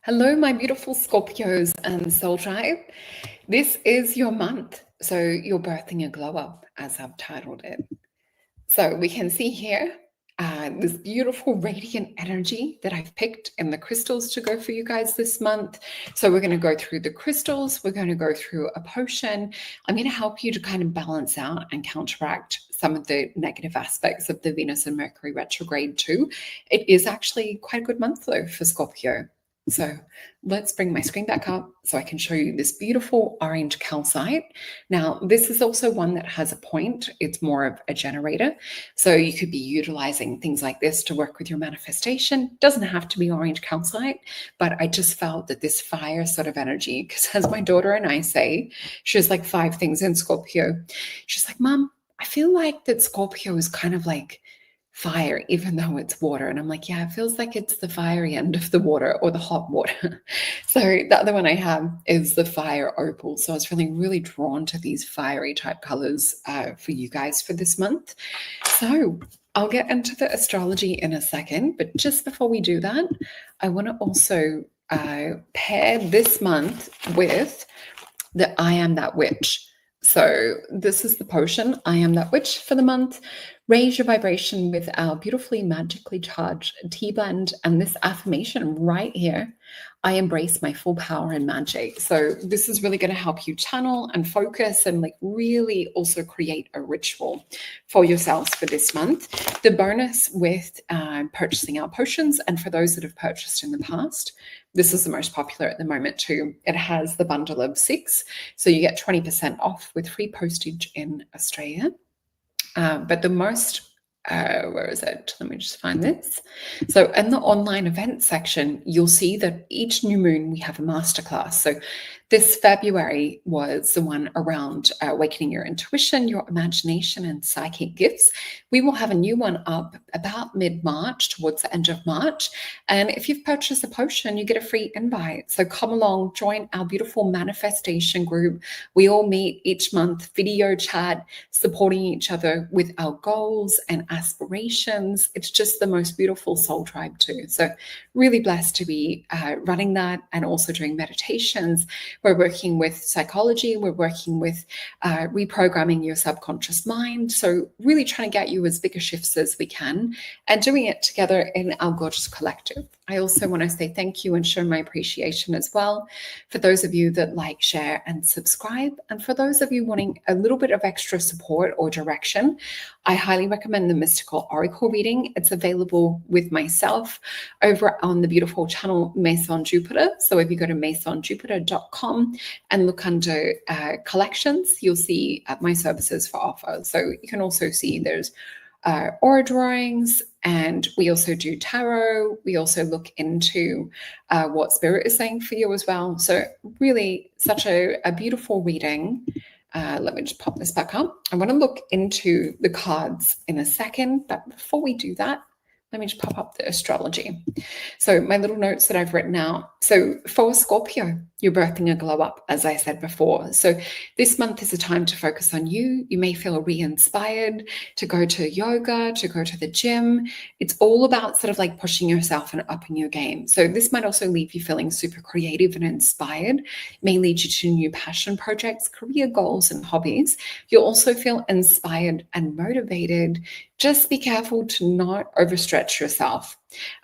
Hello, my beautiful Scorpios and Soul Tribe. This is your month. So you're birthing a glow up, as I've titled it. So we can see here this beautiful radiant energy that I've picked in the crystals to go for you guys this month. So we're going to go through the crystals. We're going to go through a potion. I'm going to help you to kind of balance out and counteract some of the negative aspects of the Venus and Mercury retrograde too. It is actually quite a good month though for Scorpio. So let's bring my screen back up so I can show you this beautiful orange calcite. Now, this is also one that has a point. It's more of a generator. So you could be utilizing things like this to work with your manifestation. Doesn't have to be orange calcite, but I just felt that this fire sort of energy, because as my daughter and I say, she has like 5 things in Scorpio. She's like, Mom, I feel like that Scorpio is kind of like fire, even though it's water. And I'm like, yeah, it feels like it's the fiery end of the water or the hot water. So the other one I have is the fire opal. So I was feeling really drawn to these fiery type colors for you guys for this month. So I'll get into the astrology in a second, but just before we do that, I want to also pair this month with the I Am That Witch. So this is the potion, I Am That Witch, for the month. Raise your vibration with our beautifully magically charged tea blend and this affirmation right here. I embrace my full power and magic. So this is really going to help you channel and focus and like really also create a ritual for yourselves for this month. The bonus with purchasing our potions, and for those that have purchased in the past, this is the most popular at the moment too. It has the bundle of 6. So you get 20% off with free postage in Australia. But the most, where is it? Let me just find this. So in the online event section, you'll see that each new moon we have a masterclass. So this February was the one around awakening your intuition, your imagination, and psychic gifts. We will have a new one up about mid-March, towards the end of March. And if you've purchased a potion, you get a free invite. So come along, join our beautiful manifestation group. We all meet each month, video chat, supporting each other with our goals and aspirations. It's just the most beautiful soul tribe too. So really blessed to be running that and also doing meditations. We're working with psychology. We're working with reprogramming your subconscious mind. So really trying to get you as big a shifts as we can and doing it together in our gorgeous collective. I also want to say thank you and show my appreciation as well for those of you that like, share, and subscribe. And for those of you wanting a little bit of extra support or direction, I highly recommend the Mystical Oracle reading. It's available with myself over on the beautiful channel Maison Jupiter. So if you go to maisonjupiter.com and look under collections, you'll see my services for offer. So you can also see there's aura drawings, and we also do tarot. We also look into what spirit is saying for you as well. So really such a beautiful reading. Let me just pop this back up. I want to look into the cards in a second, but before we do that, let me just pop up the astrology. So my little notes that I've written out. So for Scorpio, you're birthing a glow up, as I said before. So this month is a time to focus on you. You may feel re-inspired to go to yoga, to go to the gym. It's all about sort of like pushing yourself and upping your game. So this might also leave you feeling super creative and inspired. It may lead you to new passion projects, career goals, and hobbies. You'll also feel inspired and motivated. Just be careful to not overstretch yourself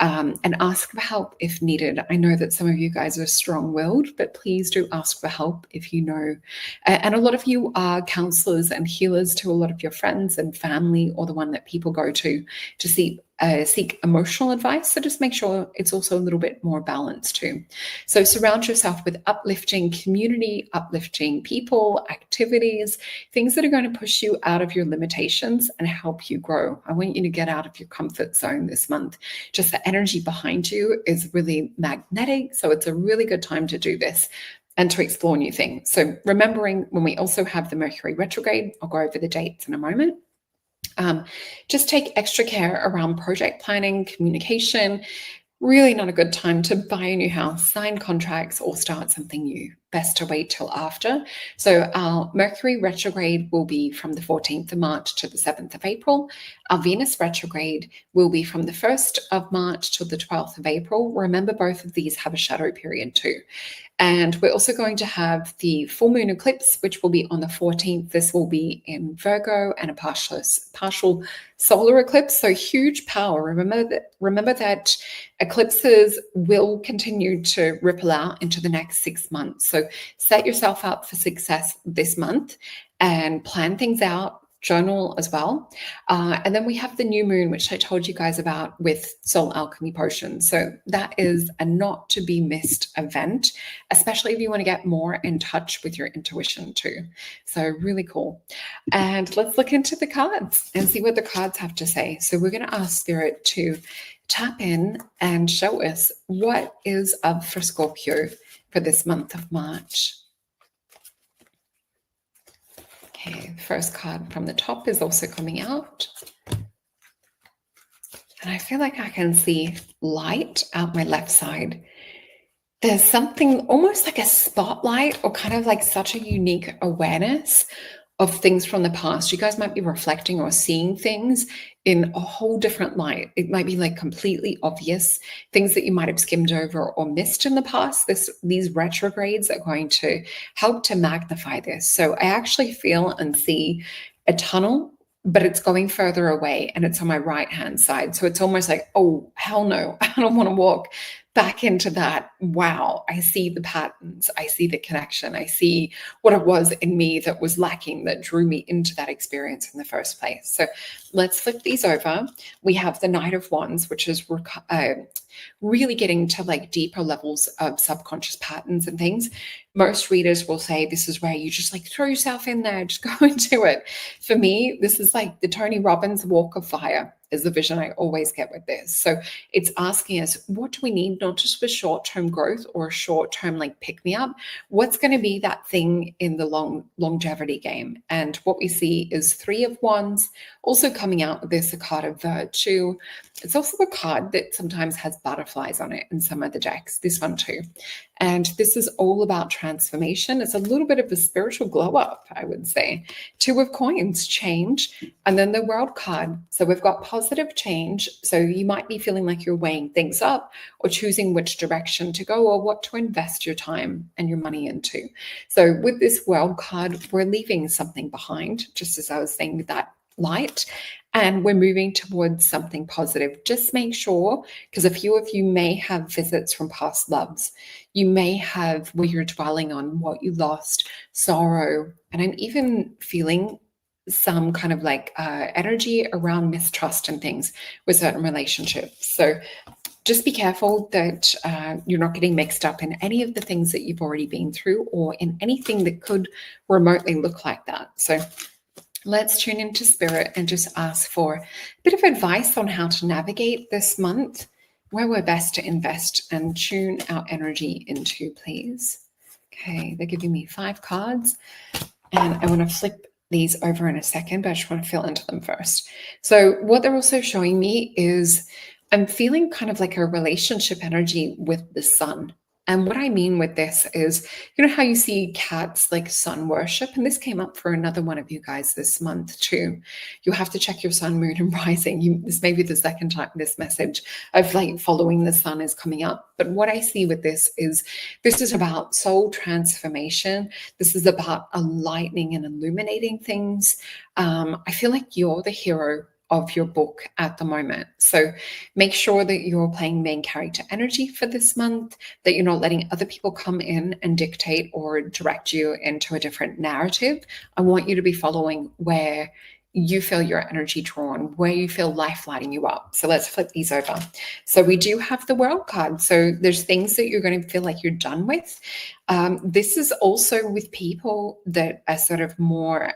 and ask for help if needed. I know that some of you guys are strong-willed, but please do ask for help if you know. And a lot of you are counselors and healers to a lot of your friends and family, or the one that people go to seek emotional advice. So just make sure it's also a little bit more balanced too. So surround yourself with uplifting community, uplifting people, activities, things that are going to push you out of your limitations and help you grow. I want you to get out of your comfort zone this month. Just the energy behind you is really magnetic. So it's a really good time to do this and to explore new things. So remembering when we also have the Mercury retrograde, I'll go over the dates in a moment. Just take extra care around project planning, communication. Really not a good time to buy a new house, sign contracts, or start something new. best to wait till after. So our Mercury retrograde will be from the 14th of March to the 7th of April. Our Venus retrograde will be from the 1st of March till the 12th of April. Remember, both of these have a shadow period too. And we're also going to have the full moon eclipse, which will be on the 14th. This will be in Virgo, and a partial solar eclipse. So huge power. Remember that eclipses will continue to ripple out into the next 6 months. So set yourself up for success this month and plan things out. Journal as well. And then we have the new moon, which I told you guys about with Soul Alchemy Potions. So that is a not to be missed event, especially if you want to get more in touch with your intuition too. So really cool. And let's look into the cards and see what the cards have to say. So we're going to ask Spirit to tap in and show us what is up for Scorpio for this month of March. Okay, the first card from the top is also coming out. And I feel like I can see light out my left side. There's something almost like a spotlight, or kind of like such a unique awareness of things from the past. You guys might be reflecting or seeing things in a whole different light. It might be like completely obvious things that you might have skimmed over or missed in the past. These retrogrades are going to help to magnify this. So I actually feel and see a tunnel, but it's going further away and it's on my right hand side. So it's almost like, oh, hell no, I don't want to walk back into that. Wow, I see the patterns, I see the connection, I see what it was in me that was lacking, that drew me into that experience in the first place. So let's flip these over. We have the Knight of Wands, which is really getting to like deeper levels of subconscious patterns and things. Most readers will say this is where you just like throw yourself in there, just go into it. For me, this is like the Tony Robbins walk of fire is the vision I always get with this. So it's asking us, what do we need, not just for short-term growth or short-term like pick-me-up? What's going to be that thing in the longevity game? And what we see is Three of Wands. Also coming out with this, a card of Virtue. It's also a card that sometimes has butterflies on it in some of the decks, this one too. And this is all about transformation. It's a little bit of a spiritual glow up, I would say. Two of Coins, change, and then the World card. So we've got positive change. So you might be feeling like you're weighing things up or choosing which direction to go or what to invest your time and your money into. So with this World card, we're leaving something behind, just as I was saying with that light, and we're moving towards something positive. Just make sure, because a few of you may have visits from past loves. You may have where you're dwelling on what you lost, sorrow, and I'm even feeling some kind of like energy around mistrust and things with certain relationships. So just be careful that you're not getting mixed up in any of the things that you've already been through or in anything that could remotely look like that. So let's tune into Spirit and just ask for a bit of advice on how to navigate this month, where we're best to invest and tune our energy into, please. Okay, they're giving me 5 cards, and I want to flip these over in a second, but I just want to feel into them first. So what they're also showing me is I'm feeling kind of like a relationship energy with the sun. And what I mean with this is, you know how you see cats like sun worship? And this came up for another one of you guys this month too. You have to check your sun, moon, and rising. This may be the second time this message of like following the sun is coming up. But what I see with this is about soul transformation. This is about enlightening and illuminating things. I feel like you're the hero of your book at the moment. So make sure that you're playing main character energy for this month, that you're not letting other people come in and dictate or direct you into a different narrative. I want you to be following where you feel your energy drawn, where you feel life lighting you up. So let's flip these over. So we do have the World card. So there's things that you're going to feel like you're done with. This is also with people that are sort of more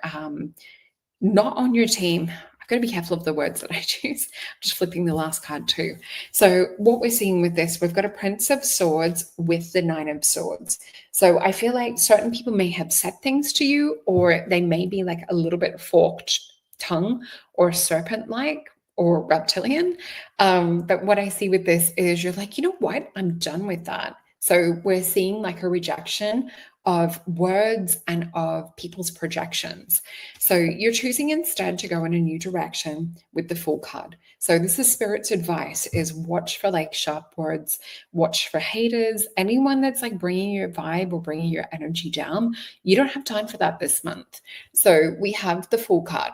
not on your team. I've got to be careful of the words that I choose. I'm just flipping the last card too. So what we're seeing with this, we've got a Prince of Swords with the Nine of Swords. So I feel like certain people may have said things to you, or they may be like a little bit forked tongue or serpent-like or reptilian. But what I see with this is you're like, you know what? I'm done with that. So we're seeing like a rejection of words and of people's projections. So you're choosing instead to go in a new direction with the Fool card. So this is Spirit's advice, is watch for like sharp words, watch for haters, anyone that's like bringing your vibe or bringing your energy down. You don't have time for that this month. So we have the Fool card.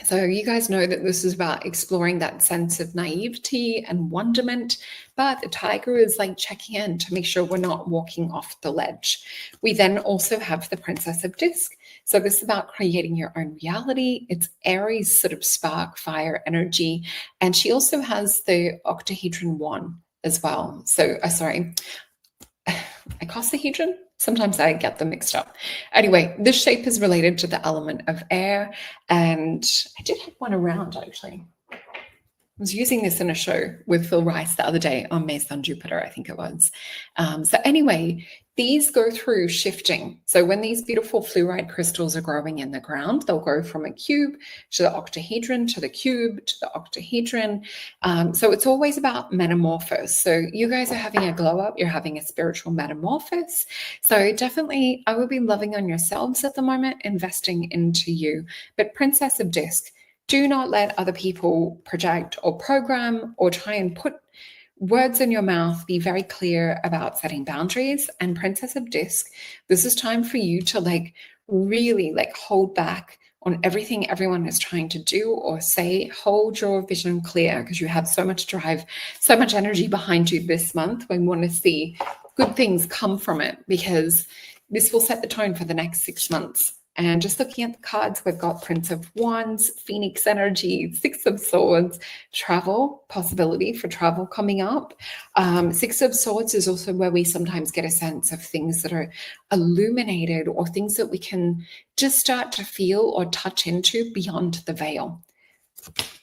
So you guys know that this is about exploring that sense of naivety and wonderment, but the tiger is like checking in to make sure we're not walking off the ledge. We then also have the Princess of Disc. So this is about creating your own reality. It's Aries sort of spark, fire energy. And she also has the octahedron wand as well. So, icosahedron? Sometimes I get them mixed up. Anyway, this shape is related to the element of air, and I did have one around actually. I was using this in a show with Phil Rice the other day on May Sun Jupiter, I think it was. So anyway, these go through shifting. So when these beautiful fluoride crystals are growing in the ground, they'll go from a cube to the octahedron, to the cube, to the octahedron. So it's always about metamorphosis. So you guys are having a glow up, you're having a spiritual metamorphosis. So definitely, I would be loving on yourselves at the moment, investing into you. But Princess of Disc, do not let other people project or program or try and put words in your mouth. Be very clear about setting boundaries. And Princess of Disc, this is time for you to like really like hold back on everything everyone is trying to do or say. Hold your vision clear, because you have so much drive, so much energy behind you this month. We want to see good things come from it, because this will set the tone for the next 6 months. And just looking at the cards, we've got Prince of Wands, Phoenix energy, Six of Swords, travel, possibility for travel coming up. Six of Swords is also where we sometimes get a sense of things that are illuminated, or things that we can just start to feel or touch into beyond the veil.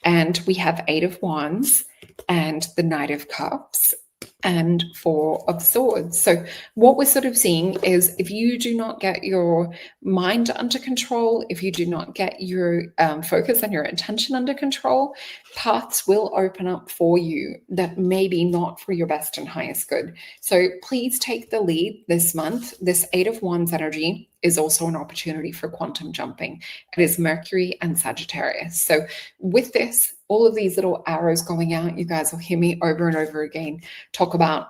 And we have Eight of Wands and the Knight of Cups and Four of Swords. So what we're sort of seeing is, if you do not get your mind under control, if you do not get your focus and your attention under control, paths will open up for you that may be not for your best and highest good. So please take the lead this month. This Eight of Wands energy is also an opportunity for quantum jumping. It is Mercury and Sagittarius. So with this, all of these little arrows going out, you guys will hear me over and over again talk about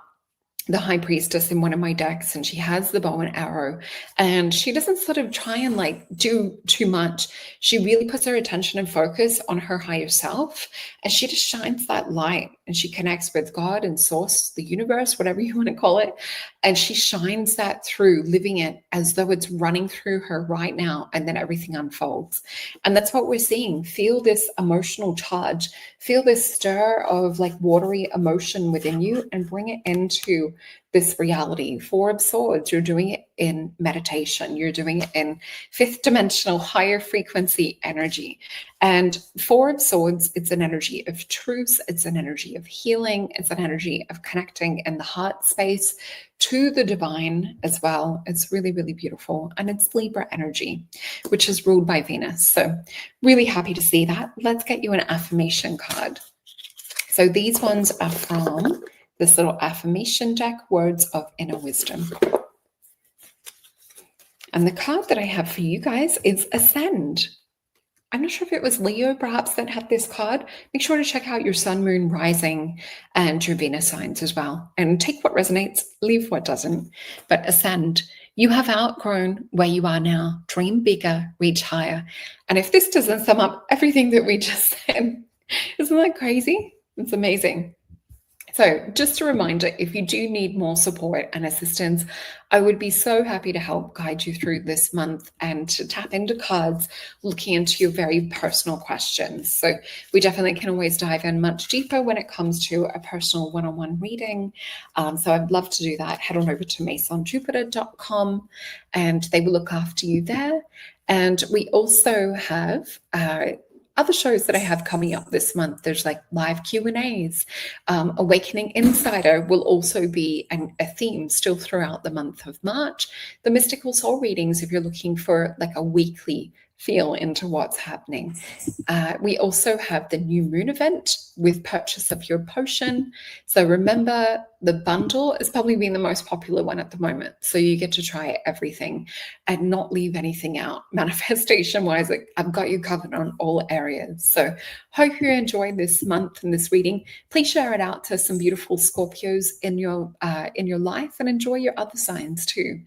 the High Priestess in one of my decks, and she has the bow and arrow, and she doesn't sort of try and like do too much. She really puts her attention and focus on her higher self, and she just shines that light, and she connects with God and source, the universe, whatever you want to call it. And she shines that through, living it as though it's running through her right now, and then everything unfolds. And that's what we're seeing. Feel this emotional charge, feel this stir of like watery emotion within you, and bring it into this reality. Four of Swords, you're doing it in meditation. You're doing it in fifth dimensional, higher frequency energy. And Four of Swords, it's an energy of truth. It's an energy of healing. It's an energy of connecting in the heart space to the divine as well. It's really, really beautiful. And it's Libra energy, which is ruled by Venus. So really happy to see that. Let's get you an affirmation card. So these ones are from this little affirmation deck, Words of Inner Wisdom. And the card that I have for you guys is Ascend. I'm not sure if it was Leo perhaps that had this card. Make sure to check out your sun, moon, rising, and your Venus signs as well. And take what resonates, leave what doesn't. But Ascend, you have outgrown where you are now. Dream bigger, reach higher. And if this doesn't sum up everything that we just said, isn't that crazy? It's amazing. So just a reminder, if you do need more support and assistance, I would be so happy to help guide you through this month and to tap into cards, looking into your very personal questions. So we definitely can always dive in much deeper when it comes to a personal one-on-one reading. So I'd love to do that. Head on over to masonjupiter.com and they will look after you there. And we also have other shows that I have coming up this month. There's like live Q&As. Awakening Insider will also be a theme still throughout the month of March. The Mystical Soul readings, if you're looking for like a weekly feel into what's happening. We also have the new moon event with purchase of your potion. So remember, the bundle is probably being the most popular one at the moment. So you get to try everything and not leave anything out. Manifestation wise, I've got you covered on all areas. So hope you enjoy this month and this reading. Please share it out to some beautiful Scorpios in your life, and enjoy your other signs too.